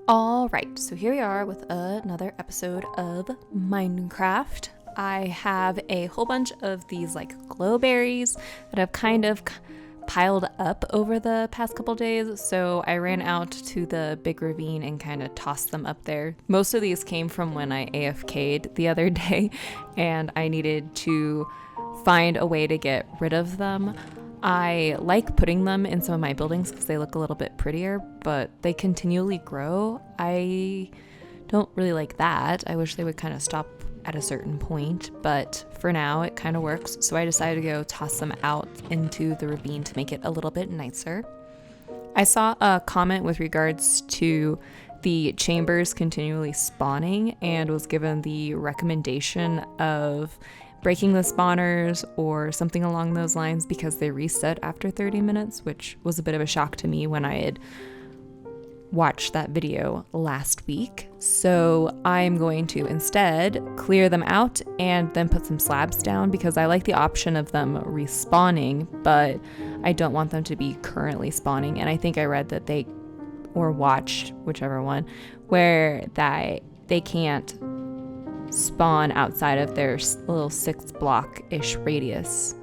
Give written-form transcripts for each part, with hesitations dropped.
All right, so here we are with another episode of Minecraft. I have a whole bunch of these like glow berries that have kind of piled up over the past couple days, so I ran out to the big ravine and kind of tossed them up there. Most of these came from when I AFK'd the other day and I needed to find a way to get rid of them. I like putting them in some of my buildings because they look a little bit prettier, but they continually grow. I don't really like that. I wish they would kind of stop at a certain point, but for now it kind of works. So I decided to go toss them out into the ravine to make it a little bit nicer. I saw a comment with regards to the chambers continually spawning and was given the recommendation of breaking the spawners or something along those lines because they reset after 30 minutes, which was a bit of a shock to me when I had watched that video last week. So I'm going to instead clear them out and then put some slabs down because I like the option of them respawning, but I don't want them to be currently spawning. And I think I read that they, or watched, whichever one, where that they can't spawn outside of their little 6 block-ish radius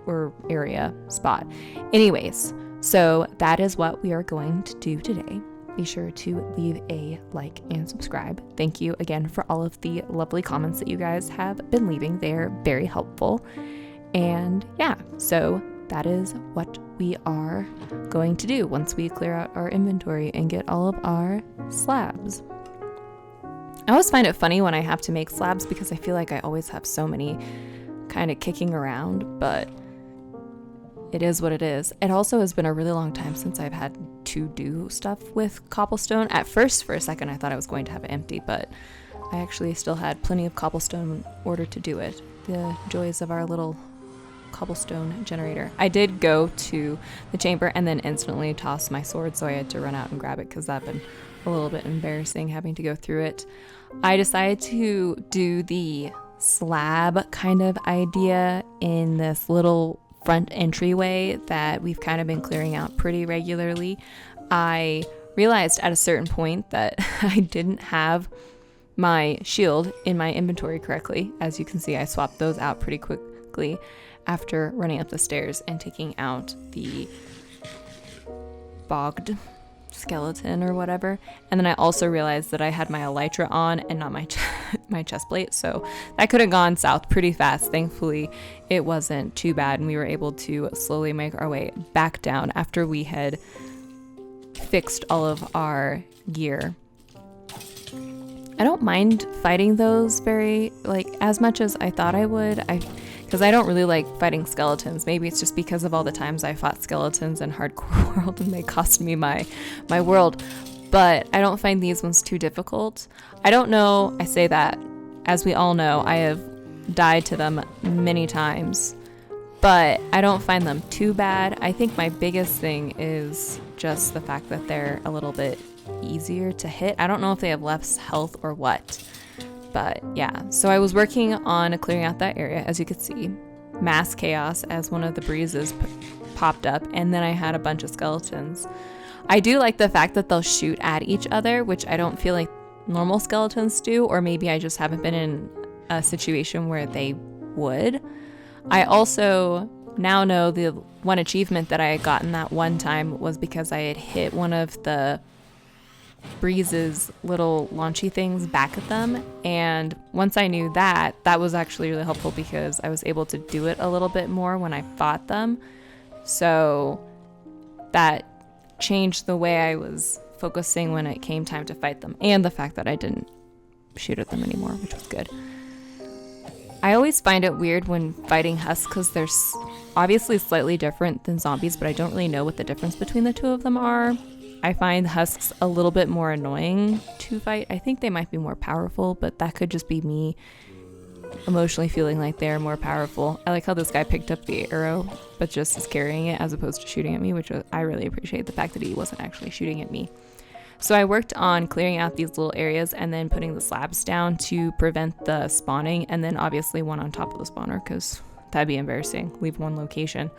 or area spot. Anyways, so that is what we are going to do today. Be sure to leave a like and subscribe. Thank you again for all of the lovely comments that you guys have been leaving. They're very helpful. And yeah, so that is what we are going to do once we clear out our inventory and get all of our slabs. I always find it funny when I have to make slabs because I feel like I always have so many kind of kicking around, but it is what it is. It also has been a really long time since I've had to do stuff with cobblestone. At first, for a second, I thought I was going to have it empty, but I actually still had plenty of cobblestone in order to do it. The joys of our little cobblestone generator. I did go to the chamber and then instantly toss my sword, so I had to run out and grab it because that had been a little bit embarrassing having to go through it. I decided to do the slab kind of idea in this little front entryway that we've kind of been clearing out pretty regularly. I realized at a certain point that I didn't have my shield in my inventory correctly. As you can see, I swapped those out pretty quickly after running up the stairs and taking out the bogged skeleton or whatever. And then I also realized that I had my elytra on and not my my chest plate, so that could have gone south pretty fast. Thankfully it wasn't too bad and we were able to slowly make our way back down after we had fixed all of our gear. I don't mind fighting those very as much as I thought I would. Because I don't really like fighting skeletons. Maybe it's just because of all the times I fought skeletons in Hardcore World and they cost me my world. But I don't find these ones too difficult. I don't know, I say that, as we all know, I have died to them many times. But I don't find them too bad. I think my biggest thing is just the fact that they're a little bit easier to hit. I don't know if they have less health or what. But yeah, so I was working on clearing out that area, as you could see. Mass chaos as one of the breezes popped up, and then I had a bunch of skeletons. I do like the fact that they'll shoot at each other, which I don't feel like normal skeletons do, or maybe I just haven't been in a situation where they would. I also now know the one achievement that I had gotten that one time was because I had hit one of the breeze's little launchy things back at them, and once I knew that was actually really helpful because I was able to do it a little bit more when I fought them. So that changed the way I was focusing when it came time to fight them, and the fact that I didn't shoot at them anymore, which was good. I always find it weird when fighting husks because they're obviously slightly different than zombies, but I don't really know what the difference between the two of them are. I find husks a little bit more annoying to fight. I think they might be more powerful, but that could just be me emotionally feeling like they're more powerful. I like how this guy picked up the arrow, but just is carrying it as opposed to shooting at me, which I really appreciate the fact that he wasn't actually shooting at me. So I worked on clearing out these little areas and then putting the slabs down to prevent the spawning, and then obviously one on top of the spawner because that'd be embarrassing. Leave one location.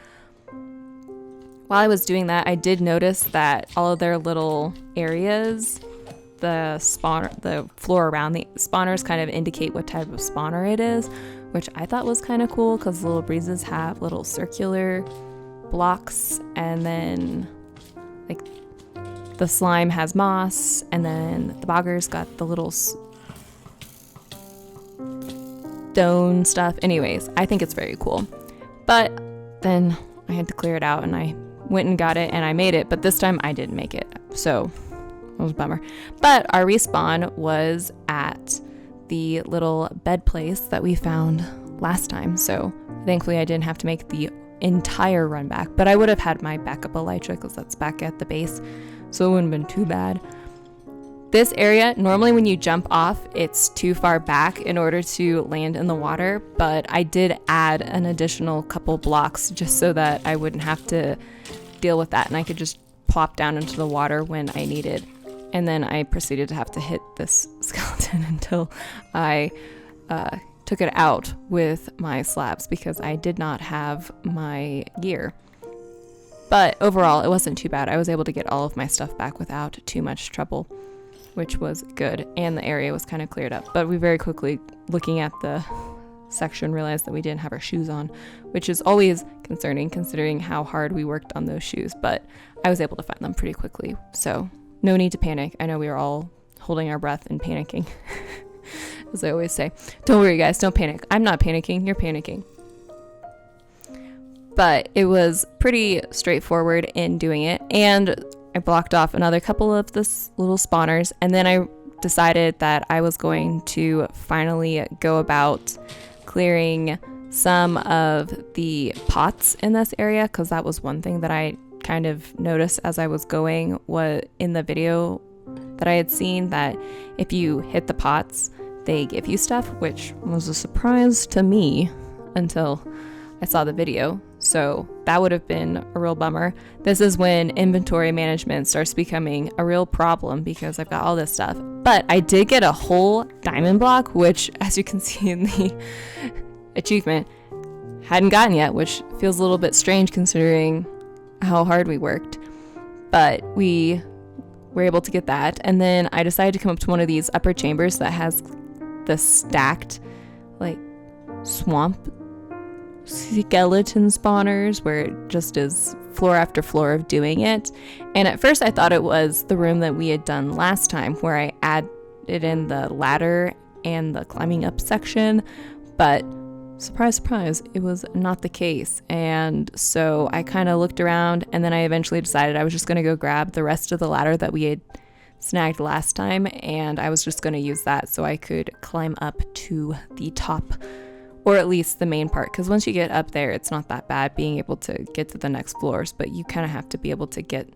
While I was doing that, I did notice that all of their little areas the floor around the spawners kind of indicate what type of spawner it is, which I thought was kind of cool because the little breezes have little circular blocks, and then like the slime has moss, and then the bogger's got the little stone stuff. Anyways, I think it's very cool. But then I had to clear it out, and I went and got it, and I made it, but this time I didn't make it, so it was a bummer. But our respawn was at the little bed place that we found last time, so thankfully I didn't have to make the entire run back, but I would have had my backup elytra because that's back at the base, so it wouldn't have been too bad. This area, normally when you jump off, it's too far back in order to land in the water, but I did add an additional couple blocks just so that I wouldn't have to deal with that, and I could just plop down into the water when I needed. And then I proceeded to have to hit this skeleton until I took it out with my slabs because I did not have my gear. But overall, it wasn't too bad. I was able to get all of my stuff back without too much trouble, which was good, and the area was kind of cleared up. But we very quickly, looking at the section, realized that we didn't have our shoes on, which is always concerning considering how hard we worked on those shoes, but I was able to find them pretty quickly, so no need to panic. I know we were all holding our breath and panicking, as I always say. Don't worry guys, don't panic. I'm not panicking, you're panicking. But it was pretty straightforward in doing it, and I blocked off another couple of this little spawners, and then I decided that I was going to finally go about clearing some of the pots in this area, because that was one thing that I kind of noticed as I was going, was in the video that I had seen, that if you hit the pots they give you stuff, which was a surprise to me until I saw the video. So that would have been a real bummer. This is when inventory management starts becoming a real problem because I've got all this stuff. But I did get a whole diamond block, which, as you can see in the achievement, hadn't gotten yet, which feels a little bit strange considering how hard we worked. But we were able to get that. And then I decided to come up to one of these upper chambers that has the stacked, like, swamp skeleton spawners, where it just is floor after floor of doing it. And at first I thought it was the room that we had done last time, where I added in the ladder and the climbing up section, but surprise, surprise, it was not the case. And so I kind of looked around, and then I eventually decided I was just going to go grab the rest of the ladder that we had snagged last time, and I was just going to use that so I could climb up to the top, or at least the main part, because once you get up there, it's not that bad being able to get to the next floors, but you kind of have to be able to get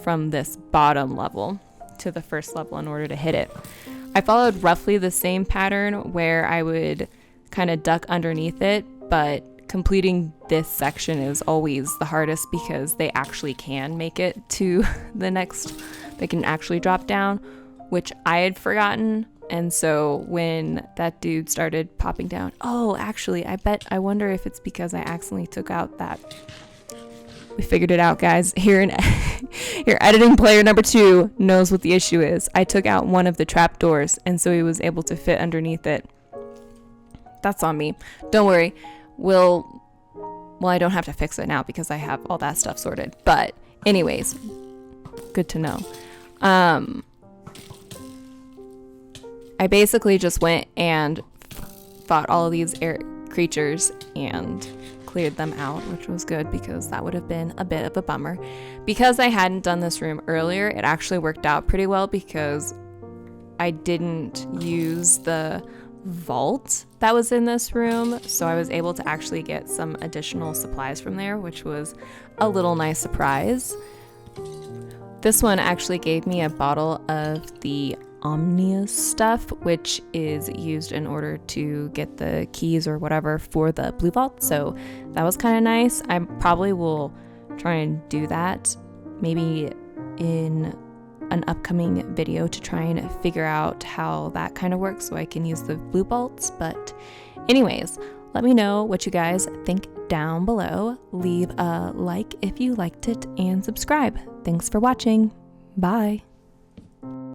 from this bottom level to the first level in order to hit it. I followed roughly the same pattern where I would kind of duck underneath it, but completing this section is always the hardest because they actually can make it to the next, they can actually drop down, which I had forgotten. And so when that dude started popping down, oh, actually, I wonder if it's because I accidentally took out that. We figured it out, guys. Here, editing player number 2 knows what the issue is. I took out one of the trap doors, and so he was able to fit underneath it. That's on me. Don't worry. Well, I don't have to fix it now because I have all that stuff sorted. But anyways, good to know. I basically just went and fought all of these creatures and cleared them out, which was good because that would have been a bit of a bummer. Because I hadn't done this room earlier, it actually worked out pretty well because I didn't use the vault that was in this room, so I was able to actually get some additional supplies from there, which was a little nice surprise. This one actually gave me a bottle of the Omnius stuff, which is used in order to get the keys or whatever for the blue vault, so that was kind of nice. I probably will try and do that maybe in an upcoming video to try and figure out how that kind of works so I can use the blue vaults. But anyways, let me know what you guys think down below. Leave a like if you liked it and subscribe. Thanks for watching. Bye.